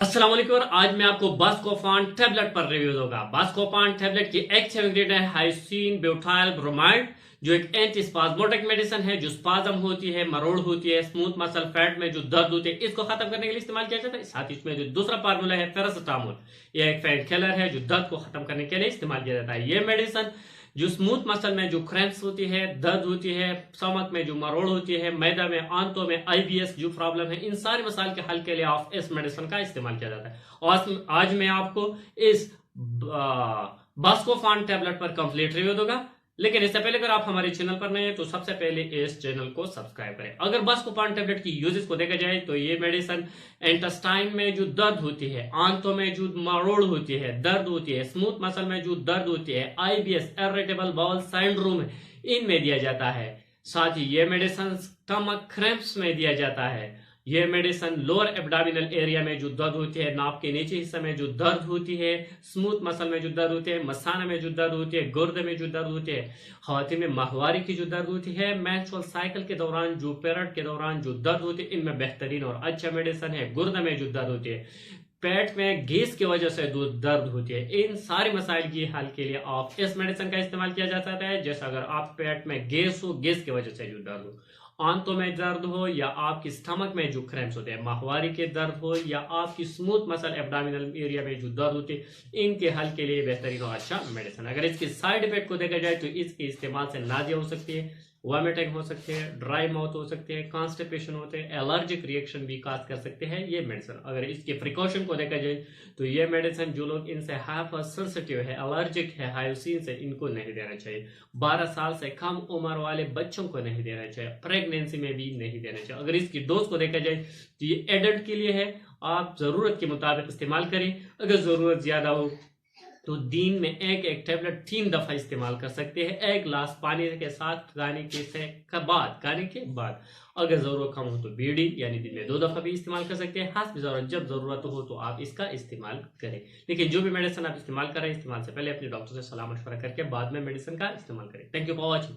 अस्सलाम वालेकुम। और आज मैं आपको बास्कोफान टैबलेट पर रिव्यू दूंगा। बास्कोफान टैबलेट की एक्टिव इंग्रेडिएंट है हाइसिन ब्यूटाइल ब्रोमाइड, जो एक एंटी स्पाज्मोटिक मेडिसिन है। जो स्पाज्म होती है, मरोड़ होती है, स्मूथ मसल फैट में जो दर्द होते हैं, इसको खत्म करने के लिए इस्तेमाल किया जाता है। साथ ही इसमें जो दूसरा फार्मूला है पैरासिटामोल, यह एक पेन किलर है जो दर्द को खत्म करने के लिए इस्तेमाल किया जाता है। यह मेडिसिन जो स्मूथ मसल में जो क्रैम्प्स होती है, दर्द होती है, स्टमक में जो मरोड़ होती है, मैदा में, आंतों में आईबीएस जो प्रॉब्लम है, इन सारे मसाइल के हल के लिए आप इस मेडिसिन का इस्तेमाल किया जाता है। और आज मैं आपको इस बास्कोफान टैबलेट पर कंप्लीट रिव्यू दूंगा। लेकिन इससे पहले अगर आप हमारे चैनल पर नए हैं तो सबसे पहले इस चैनल को सब्सक्राइब करें। अगर बास्कोफान टैबलेट की यूजेस को देखा जाए तो ये मेडिसिन इंटेस्टाइन में जो दर्द होती है, आंतों में जो मरोड़ होती है, दर्द होती है, स्मूथ मसल में जो दर्द होती है, आईबीएस इरिटेबल बाउल सिंड्रोम, इनमें दिया जाता है। साथ ही ये मेडिसिन स्टमक क्रैम्प्स में दिया जाता है। यह मेडिसिन लोअर एब्डोमिनल एरिया में जो दर्द होती है, नाक के नीचे हिस्से में जो दर्द होती है, स्मूथ मसल में जो दर्द होती है, मसाना में जो दर्द होती है, गुर्दे में जो दर्द होती है, खवातीन में माहवारी की जो दर्द होती है, मेंस्ट्रुअल साइकिल के दौरान जो पीरियड के दौरान जो दर्द होती है, इनमें बेहतरीन और अच्छा मेडिसिन है। गुर्दे में जो दर्द होती है, पेट में गैस की वजह से जो दर्द होती है, इन सारे मसाइल की हल के लिए आप इस मेडिसिन का इस्तेमाल किया जा सकता है। जैसे अगर आप पेट में गैस हो, गैस की वजह से जो दर्द हो, आंतों में दर्द हो, या आपकी स्टमक में जो क्रैम्प्स होते हैं, माहवारी के दर्द हो, या आपकी स्मूथ मसल एब्डोमिनल एरिया में जो दर्द होती है, इनके हल के लिए बेहतरीन और अच्छा मेडिसिन। अगर इसके साइड इफेक्ट को देखा जाए तो इसके इस्तेमाल से नादिया हो सकती है, वॉमिटिंग हो सकती है, ड्राई माउथ हो सकती है, कॉन्स्टिपेशन होते हैं, एलर्जिक रिएक्शन भी काज कर सकते हैं ये मेडिसिन। अगर इसके प्रिकॉशन को देखा जाए तो ये मेडिसिन जो लोग इनसे हाइपर सेंसिटिव है, एलर्जिक है हाइसिन से, इनको नहीं देना चाहिए। 12 साल से कम उम्र वाले बच्चों को नहीं देना चाहिए, प्रेगनेंसी में भी नहीं देना चाहिए। अगर इसकी डोज को देखा जाए तो ये एडल्ट के लिए है, आप जरूरत के मुताबिक इस्तेमाल करें। अगर जरूरत ज्यादा हो तो दिन में एक एक टैबलेट 3 दफा इस्तेमाल कर सकते हैं, एक गिलास पानी के साथ खाने के बाद। अगर जरूरत कम हो तो बीड़ी यानी दिन में 2 दफा भी इस्तेमाल कर सकते हैं। खास जरूरत जब जरूरत हो तो आप इसका इस्तेमाल करें। लेकिन जो भी मेडिसिन आप इस्तेमाल करें, इस्तेमाल से पहले अपने डॉक्टर से सलाह मशवरा करके बाद में मेडिसिन का इस्तेमाल करें। Thank you for watching.